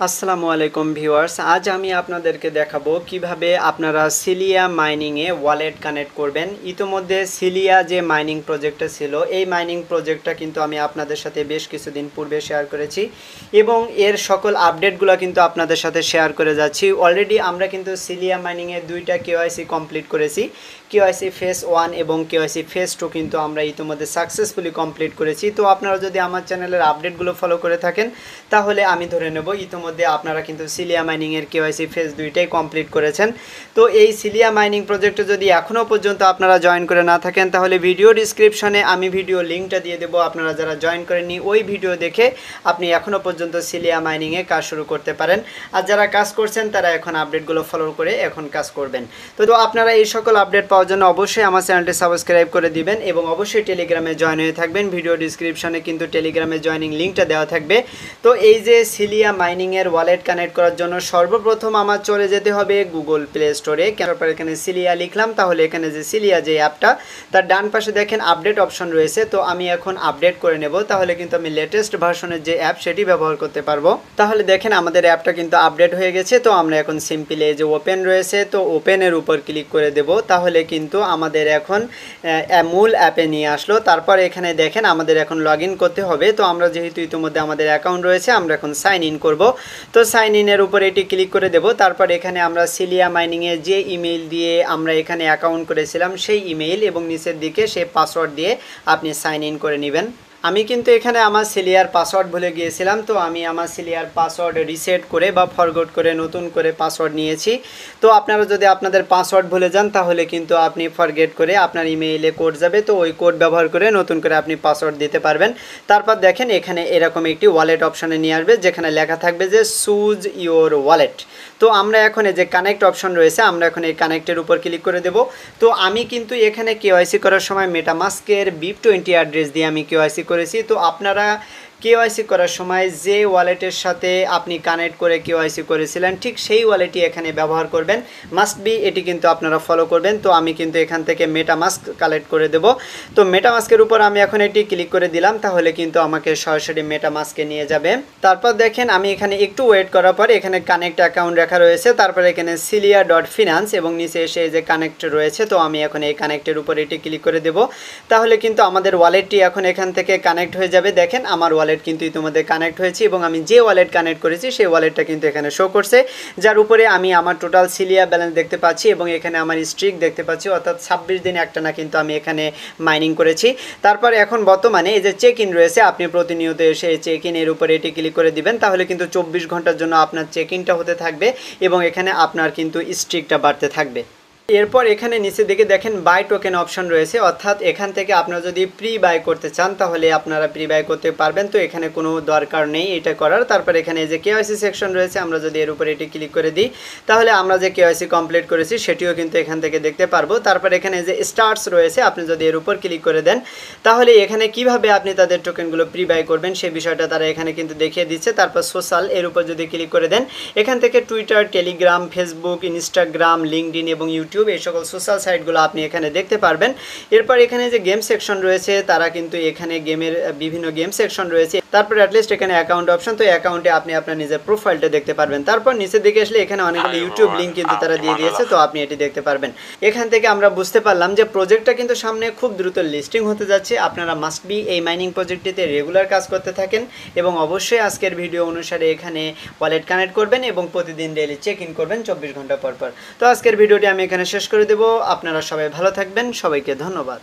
আসসালামু আলাইকুম ভিউয়ার্স, আজ আমি আপনাদেরকে দেখাবো কিভাবে আপনারা সিলিয়া মাইনিংয়ে ওয়ালেট কানেক্ট করবেন। ইতোমধ্যে সিলিয়া যে মাইনিং প্রজেক্টটা ছিল, এই মাইনিং প্রজেক্টটা কিন্তু আমি আপনাদের সাথে বেশ কিছুদিন পূর্বে শেয়ার করেছি এবং এর সকল আপডেটগুলো কিন্তু আপনাদের সাথে শেয়ার করে যাচ্ছি। অলরেডি আমরা কিন্তু সিলিয়া মাইনিংয়ে দুইটা কেওয়াইসি কমপ্লিট করেছি। কেওয়াইসি ফেজ 1 এবং কেওয়াইসি ফেজ 2 কিন্তু আমরা ইতোমধ্যে সাকসেসফুলি কমপ্লিট করেছি। তো আপনারা যদি আমার চ্যানেলের আপডেটগুলো ফলো করে থাকেন তাহলে আমি ধরে নেব ইতোমধ্যে আপনারা কিন্তু সিলিয়া মাইনিংয়ের কেওয়াইসি ফেজ 2টাই কমপ্লিট করেছেন। তো এই সিলিয়া মাইনিং প্রজেক্টে যদি এখনও পর্যন্ত আপনারা জয়েন করে না থাকেন তাহলে ভিডিও ডিসক্রিপশনে আমি ভিডিও লিঙ্কটা দিয়ে দেবো। আপনারা যারা জয়েন করেননি ওই ভিডিও দেখে আপনি এখনও পর্যন্ত সিলিয়া মাইনিংয়ে কাজ শুরু করতে পারেন। আর যারা কাজ করছেন তারা এখন আপডেটগুলো ফলো করে এখন কাজ করবেন। তো আপনারা এই সকল আপডেট পাওয়ার জন্য অবশ্যই আমার চ্যানেলটি সাবস্ক্রাইব করে দিবেন এবং অবশ্যই টেলিগ্রামে জয়েন হয়ে থাকবেন। ভিডিও ডিসক্রিপশনে কিন্তু টেলিগ্রামে জয়েনিং লিঙ্কটা দেওয়া থাকবে। তো এই যে সিলিয়া মাইনিংয়ের ওয়ালেট কানেক্ট করার জন্য সর্বপ্রথম আমার চলে যেতে হবে গুগল প্লে স্টোরে। তারপর এখানে সিলিয়া লিখলাম, তাহলে এখানে যে সিলিয়া যে অ্যাপটা তার ডান পাশে দেখেন আপডেট অপশন রয়েছে। তো আমি এখন আপডেট করে নেব, তাহলে কিন্তু আমি লেটেস্ট ভার্সনের যে অ্যাপ সেটি ব্যবহার করতে পারবো। তাহলে দেখেন আমাদের অ্যাপটা কিন্তু আপডেট হয়ে গেছে। তো আমরা এখন সিম্পলি এই যে ওপেন রয়েছে, তো ওপেনের উপর ক্লিক করে দেব, তাহলে কিন্তু আমাদের এখন মূল অ্যাপে নিয়ে আসলো। তারপর এখানে দেখেন আমাদের এখন লগ ইন করতে হবে। তো আমরা যেহেতু ইতিমধ্যে আমাদের অ্যাকাউন্ট রয়েছে আমরা এখন সাইন ইন করব। তো সাইন ইনের উপর এটি ক্লিক করে দেব। তারপর এখানে আমরা সিলিয়া মাইনিংয়ে যে ইমেইল দিয়ে আমরা এখানে অ্যাকাউন্ট করেছিলাম সেই ইমেইল এবং নিচের দিকে সেই পাসওয়ার্ড দিয়ে আপনি সাইন ইন করে নেবেন। আমি কিন্তু এখানে আমার সিলিয়ার পাসওয়ার্ড ভুলে গিয়েছিলাম, তো আমি আমার সিলিয়ার পাসওয়ার্ড রিসেট করে বা ফরগট করে নতুন করে পাসওয়ার্ড নিয়েছি। তো আপনারা যদি আপনাদের পাসওয়ার্ড ভুলে যান তাহলে কিন্তু আপনি ফরগেট করে আপনার ইমেইলে কোড যাবে, তো ওই কোড ব্যবহার করে নতুন করে আপনি পাসওয়ার্ড দিতে পারবেন। তারপর দেখেন এখানে এরকম একটি ওয়ালেট অপশানে নিয়ে আসবে যেখানে লেখা থাকবে যে চুজ ইওর ওয়ালেট। তো আমরা এখন এই যে কানেক্ট অপশন রয়েছে আমরা এখন এই কানেক্টের উপর ক্লিক করে দেব। তো আমি কিন্তু এখানে কেওয়াইসি করার সময় মেটামাস্কের BIP20 অ্যাড্রেস দিয়ে আমি কেওয়াইসি করেছি। তো আপনারা কেওয়াইসি করার সময় যে ওয়ালেটের সাথে আপনি কানেক্ট করে কেওয়াইসি করেছিলেন ঠিক সেই ওয়ালেটই এখানে ব্যবহার করবেন, মাস্ট বি, এটি কিন্তু আপনারা ফলো করবেন। তো আমি কিন্তু এখান থেকে মেটামাস্ক কালেক্ট করে দেব। তো মেটামাস্কের উপর আমি এখন এটি ক্লিক করে দিলাম, তাহলে কিন্তু আমাকে সরাসরি মেটামাস্কে নিয়ে যাবে। তারপর দেখেন আমি এখানে একটু ওয়েট করার পর এখানে কানেক্ট অ্যাকাউন্ট রেখা রয়েছে, তারপর এখানে সিলিয়া.ফিনান্স এবং নিচে এসে যে কানেক্ট রয়েছে। তো আমি এখন এই কানেক্টের উপর এটি ক্লিক করে দেব, তাহলে কিন্তু আমাদের ওয়ালেটটি এখন এখান থেকে কানেক্ট হয়ে যাবে। দেখেন আমার ওয়ালেট কিন্তু ইতিমধ্যে কানেক্ট হয়েছে এবং আমি যে ওয়ালেট কানেক্ট করেছি সেই ওয়ালেটটা কিন্তু এখানে শো করছে, যার উপরে আমি আমার টোটাল সিলিয়া ব্যালেন্স দেখতে পাচ্ছি এবং এখানে আমার স্ট্রিক দেখতে পাচ্ছি, অর্থাৎ 26 দিন একটানা কিন্তু আমি এখানে মাইনিং করেছি। তারপর এখন বর্তমানে এই যে চেক ইন রয়েছে, আপনি প্রতিনিয়ত এসে এই চেক ইনের উপরে এটি ক্লিক করে দিবেন, তাহলে কিন্তু 24 ঘন্টার জন্য আপনার চেক ইনটা হতে থাকবে এবং এখানে আপনার কিন্তু স্ট্রিকটা বাড়তে থাকবে। এরপর এখানে নিচে দিকে দেখেন বাই টোকেন অপশন রয়েছে, অর্থাৎ এখান থেকে আপনারা যদি প্রি বাই করতে চান তাহলে আপনারা প্রি বাই করতে পারবেন। তো এখানে কোনো দরকার নেই এটা করার। তারপর এখানে যে কেওয়াইসি সেকশন রয়েছে আমরা যদি এর উপরে এটি ক্লিক করে দিই তাহলে আমরা যে কেওয়াইসি কমপ্লিট করেছি সেটিও কিন্তু এখান থেকে দেখতে পারবো। তারপর এখানে যে স্টার্টস রয়েছে আপনি যদি এর উপর ক্লিক করে দেন তাহলে এখানে কিভাবে আপনি তাদের টোকেনগুলো প্রি বাই করবেন সেই বিষয়টা তারা এখানে কিন্তু দেখিয়ে দিচ্ছে। তারপর সোশ্যাল এর উপর যদি ক্লিক করে দেন এখান থেকে Twitter, Telegram, Facebook, Instagram, LinkedIn এবং ইউটিউব এই সকল সোশ্যাল সাইটগুলো আপনি এখানে দেখতে পারবেন। এরপর এখানে যে গেম সেকশন রয়েছে তারা কিন্তু এখানে গেমের বিভিন্ন গেম সেকশন রয়েছে। তারপর অ্যাটলিস্ট এখানে অ্যাকাউন্ট অপশন, তো অ্যাকাউন্টে আপনি আপনার নিজের প্রোফাইলটা দেখতে পারবেন। তারপর নিচের দিকে আসলে এখানে অনেকগুলো ইউটিউব লিঙ্ক কিন্তু তারা দিয়ে দিয়েছে, তো আপনি এটি দেখতে পারবেন। এখান থেকে আমরা বুঝতে পারলাম যে প্রজেক্টটা কিন্তু সামনে খুব দ্রুত লিস্টিং হতে যাচ্ছে। আপনারা মাস্ট বি এই মাইনিং প্রজেক্টটিতে রেগুলার কাজ করতে থাকেন এবং অবশ্যই আজকের ভিডিও অনুসারে এখানে ওয়ালেট কানেক্ট করবেন এবং প্রতিদিন ডেইলি চেক ইন করবেন 24 ঘন্টা পর পর। তো আজকের ভিডিওটি আমি এখানে শেষ করে দেব। আপনারা সবাই ভালো থাকবেন, সবাইকে ধন্যবাদ।